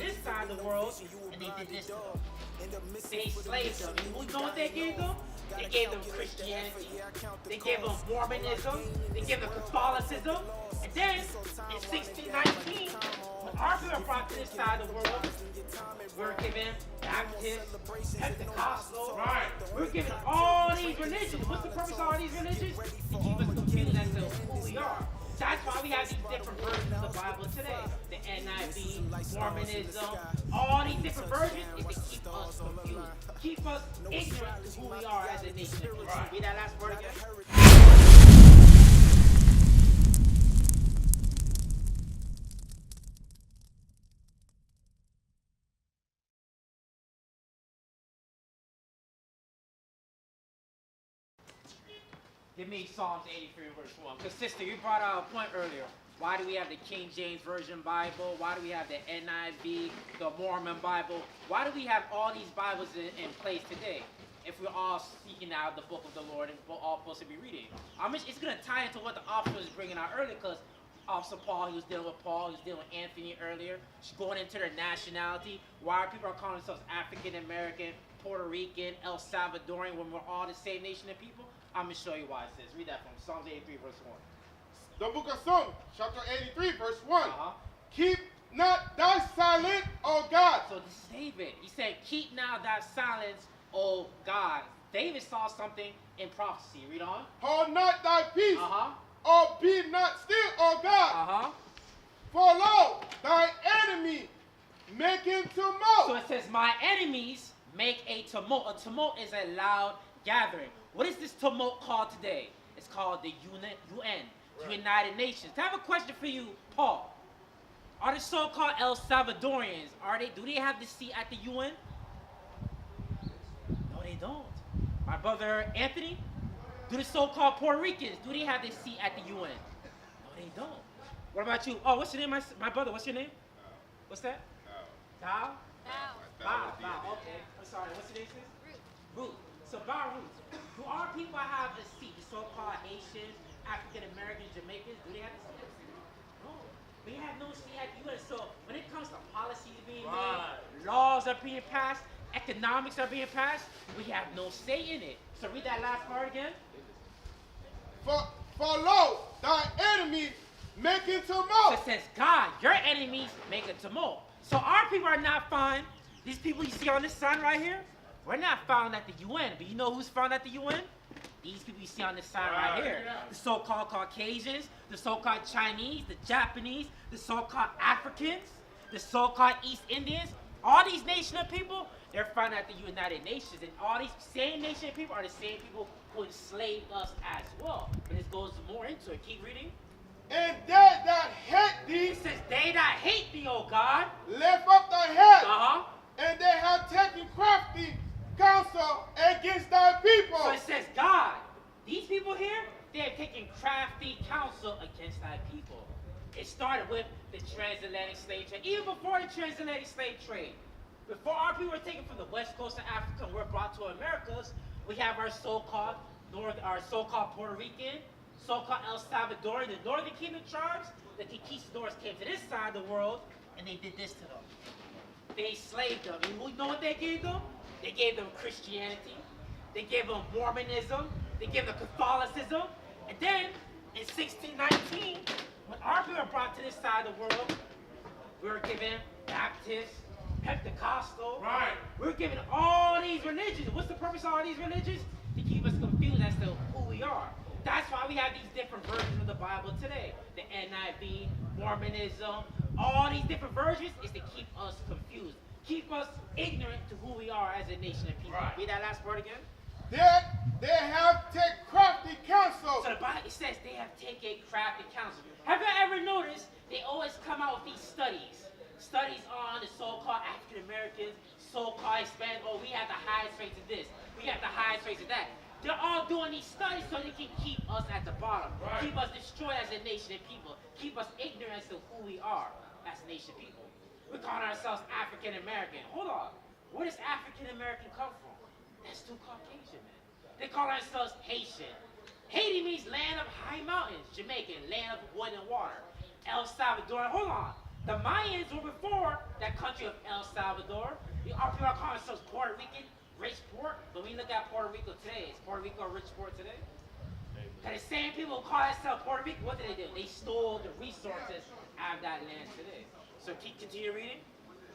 this side of the world, and they did this to them. They enslaved them. You know what they gave them? They gave them Christianity. They gave them Mormonism. They gave them Catholicism. And then, in 1619, when our people were brought to this side of the world, we were given Baptist, Pentecostal. Right. We were given all these religions. What's the purpose of all these religions? To keep us confused as to who we are. That's why we have these different versions of the Bible today. The NIV, Mormonism, all these different versions is to keep us confused. Keep us ignorant to who we are as a nation. Right. Read that last word again. Give me Psalms 83 verse 1. Because sister, you brought out a point earlier. Why do we have the King James Version Bible? Why do we have the NIV, the Mormon Bible? Why do we have all these Bibles in place today? If we're all seeking out the book of the Lord and we're all supposed to be reading. It's going to tie into what the officer was bringing out earlier, because Officer Paul, he was dealing with Paul, he was dealing with Anthony earlier. She's going into their nationality. Why people are calling themselves African American, Puerto Rican, El Salvadorian, when we're all the same nation of people? I'm going to show you why it says. Read that from Psalms 83 verse 1. The book of Psalms, chapter 83, verse 1. Keep not thy silent, O God. So this is David. He said, keep now thy silence, O God. David saw something in prophecy. Read on. Hold not thy peace, or be not still, O God. For lo, thy enemy making tumult. So it says, my enemies make a tumult. A tumult is a loud gathering. What is this tumult called today? It's called the UN, United Nations. I have a question for you, Paul. Are the so-called El Salvadorians, do they have the seat at the UN? No, they don't. My brother Anthony, do the so-called Puerto Ricans, do they have the seat at the UN? No, they don't. What about you? Oh, what's your name, my brother? What's your name? What's that? Thou? Bow, okay. I'm sorry, what's your name, sis? Ruth. So, Bow, Ruth. Do our people have a seat? The so-called Haitians, African Americans, Jamaicans, do they have a seat? No. We have no seat at the UN. So when it comes to policies being made, laws are being passed, economics are being passed, we have no say in it. So read that last part again. For lo, thy enemy making tumult. So it says, God, your enemies make a tumult. So our people are not found. These people you see on this sign right here, we're not found at the UN, but you know who's found at the UN? These people you see on this sign right here. The so-called Caucasians, the so-called Chinese, the Japanese, the so-called Africans, the so-called East Indians. All these nation of people, they're found at the United Nations. And all these same nation of people are the same people who enslaved us as well. But this goes more into it. Keep reading. And they that hate thee, it says, they that hate thee, O God, lift up thy head. And they have taken crafty counsel against thy people. So it says, God, these people here, they have taken crafty counsel against thy people. It started with the transatlantic slave trade. Even before the transatlantic slave trade, before our people were taken from the west coast of Africa and were brought to Americas, we have our so-called Puerto Rican, so-called El Salvadorian, the Northern Kingdom tribes. The conquistadors came to this side of the world and they did this to them. They enslaved them. And you know what they gave them? They gave them Christianity. They gave them Mormonism. They gave them Catholicism. And then, in 1619, when our people were brought to this side of the world, we were given Baptist, Pentecostal. We were given all these religions. What's the purpose of all these religions? To keep us confused as to who we are. That's why we have these different versions of the Bible today. The NIV, Mormonism, all these different versions is to keep us confused. Keep us ignorant to who we are as a nation of people. Read that last part again. They have taken crafty counsel. So the Bible, it says they have taken crafty counsel. Have you ever noticed they always come out with these studies? Studies on the so-called African Americans, so-called Hispanic. Oh, we have the highest rates of this. We have the highest rates of that. They're all doing these studies so they can keep us at the bottom. Keep us destroyed as a nation of people. Keep us ignorant as to who we are as a nation of people. We call ourselves African American. Hold on. Where does African American come from? That's too Caucasian, man. They call ourselves Haitian. Haiti means land of high mountains. Jamaican, land of wood and water. El Salvador, hold on. The Mayans were before that country of El Salvador. Our people are calling themselves Puerto Rican, rich port. But when you look at Puerto Rico today, is Puerto Rico a rich port today? And the same people who call themselves Puerto Rico, what did they do? They stole the resources out of that land today. So continue reading.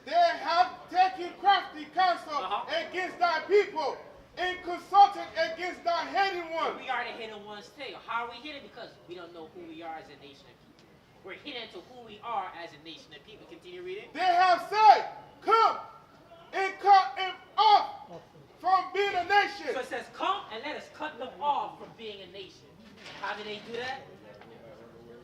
They have taken crafty counsel against thy people and consulted against thy hidden ones. We are the hidden ones today. How are we hidden? Because we don't know who we are as a nation of people. We're hidden to who we are as a nation of people. Continue reading. They have said, come and cut him off from being a nation. So it says, come and let us cut them off from being a nation. How did they do that?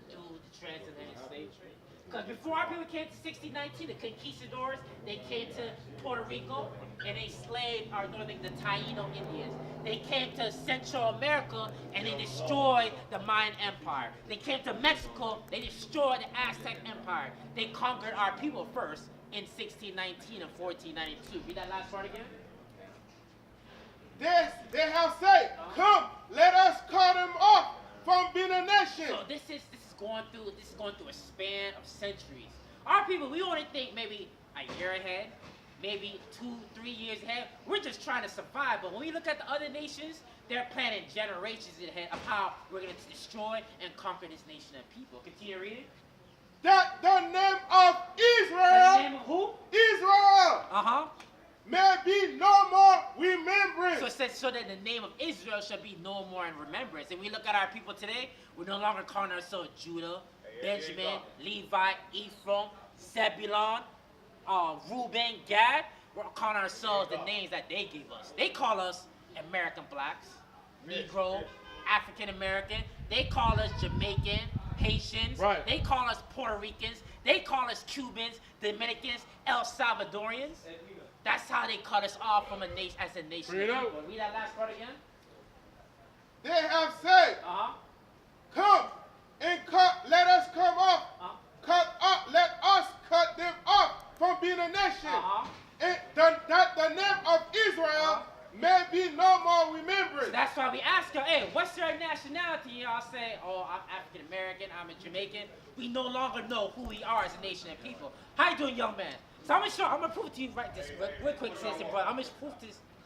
Through the transatlantic slave trade. Because before our people came to 1619, the conquistadors, they came to Puerto Rico and they enslaved our northern, the Taino Indians. They came to Central America and they destroyed the Mayan Empire. They came to Mexico, they destroyed the Aztec Empire. They conquered our people first in 1619 and 1492. Read that last part again. They have said, come, let us cut him off from being a nation. So this is going through a span of centuries. Our people, we only think maybe a year ahead, maybe 2-3 years ahead. We're just trying to survive. But when we look at the other nations, they're planning generations ahead of how we're going to destroy and conquer this nation of people. Continue reading. That the name of Israel. The name of who? Israel. May be no more remembrance. So it says, so that the name of Israel shall be no more in remembrance. And we look at our people today, we're no longer calling ourselves Judah, Benjamin, Levi, Ephraim, Zebulon, Reuben, Gad. We're calling ourselves the names that they gave us. They call us American blacks, Negro, African American. They call us Jamaican, Haitians. Right. They call us Puerto Ricans. They call us Cubans, Dominicans, El Salvadorians. That's how they cut us off from a nation as a nation. Read that last part again. They have said, come and let us come off. Let us cut them off from being a nation. And that the name of Israel may be no more remembered. So that's why we ask y'all, hey, what's your nationality? Y'all say, oh, I'm African American, I'm a Jamaican. We no longer know who we are as a nation and people. How you doing, young man? So I'm gonna prove it to you right this real quick, citizen, but I'm gonna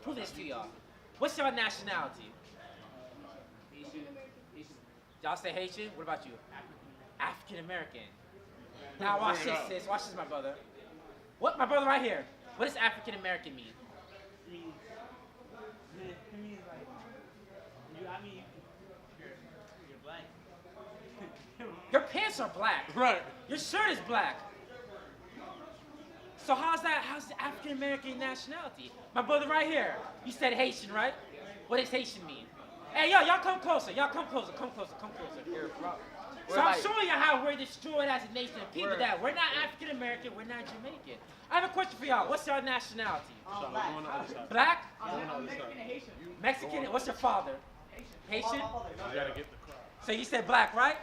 prove this to y'all. What's your nationality? Y'all say Haitian? What about you? African American. Now watch this, sis. Watch this, my brother. My brother right here. What does African American mean? It means like, you're black. Your pants are black. Right. Your shirt is black. So how's the African American nationality? My brother right here. You said Haitian, right? What does Haitian mean? Hey, y'all come closer. Y'all come closer. Come closer. Here, bro. So I'm showing you how we're destroyed as a nation of people. That we're not African American, we're not Jamaican. I have a question for y'all. What's your nationality? Black. Black? I'm Mexican and Haitian. Mexican? What's your father? Haitian? You gotta get the crowd. So you said black, right?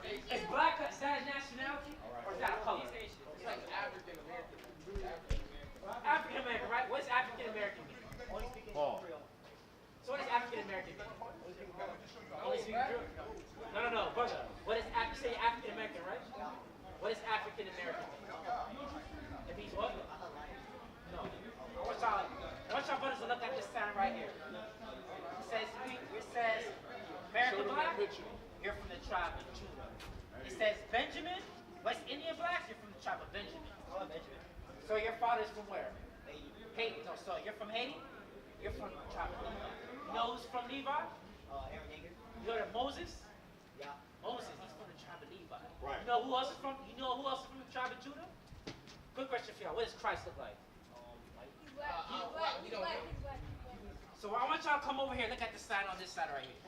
Is black, is that a nationality? Or is that a color? It's like African American. African American, right? What does African American mean? Paul. So what does African American mean? Only speak Creole? No, brother. What is say African American, right? What does African American mean? It means what? No. I want y'all brothers to look at this sign right here. It says American black, you're from the tribe of Judah. It says Benjamin, West Indian black, you're from the tribe of Benjamin. So your father's from where? Haiti. No, so you're from Haiti? You're from the tribe of Levi. You know who's from Levi? You know Moses? Yeah. Moses, he's from the tribe of Levi. Right. You know who else is from the tribe of Judah? Good question for y'all. What does Christ look like? He's black. So I want y'all to come over here and look at the sign on this side right here.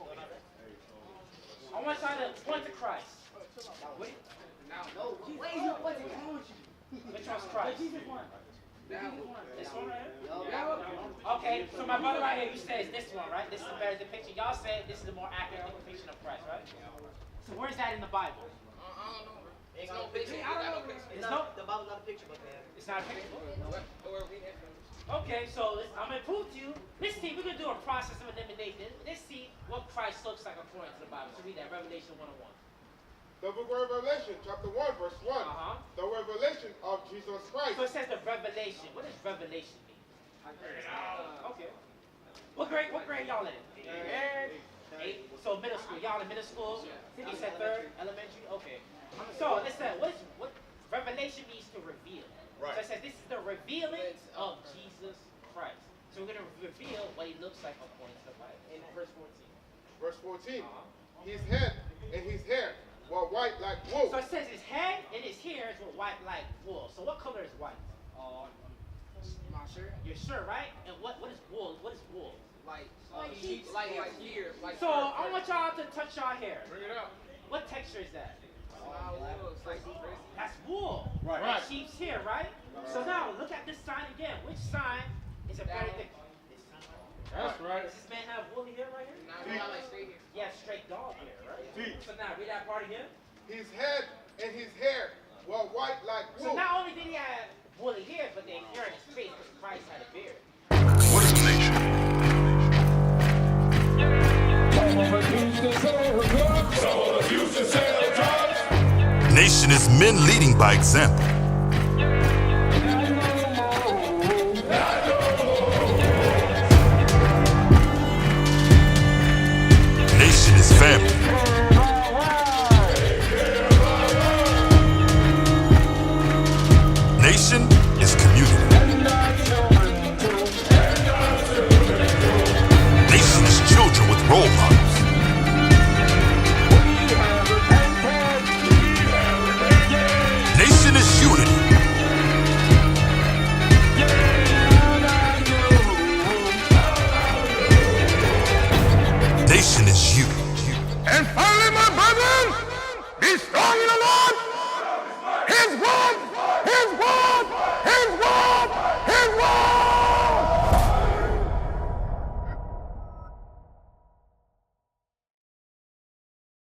I want y'all to point to Christ. Which one's Christ? This one right here? Okay, so my brother right here, you said it's this one, right? This is a better depiction. Y'all said this is a more accurate depiction of Christ, right? So where's that in the Bible? There's no picture. The Bible's not a picture book, man. It's not a picture book? Okay, so I'm going to prove to you. Let's see, we're going to do a process of elimination. Let's see what Christ looks like according to the Bible. So read that, Revelation 1:1. The book of Revelation, chapter 1, verse 1. The revelation of Jesus Christ. So it says the revelation. What does revelation mean? Okay. What grade y'all in? Eight. So middle school. Y'all in middle school? You said third, elementary? Okay. So it said, what revelation means to reveal. Right. So it says this is the revealing of Jesus Christ. So we're going to reveal what he looks like according to the Bible. In verse 14. Verse 14. His head and his hair were white like wool. So it says his head and his hairs were white like wool. So what color is white? My shirt. Your shirt, right? And what is wool? What is wool? Like sheets. like here. Like So I want y'all to touch y'all hair. Bring it up. What texture is that? It's like That's wool. Right. Like sheep's hair, right? So now look at this sign again. Which sign is a better thing? This sign. That's right. Does this man have woolly hair right here? Now we got like straight here. Yeah, straight dog hair, right? Teeth. So now read that part again. His head and his hair were white like So wool. not only did he have woolly hair, but the hair in his face because Christ had a beard. What is a nation? Nation is men leading by example. Nation is family. Nation is community. Nation is children with role models.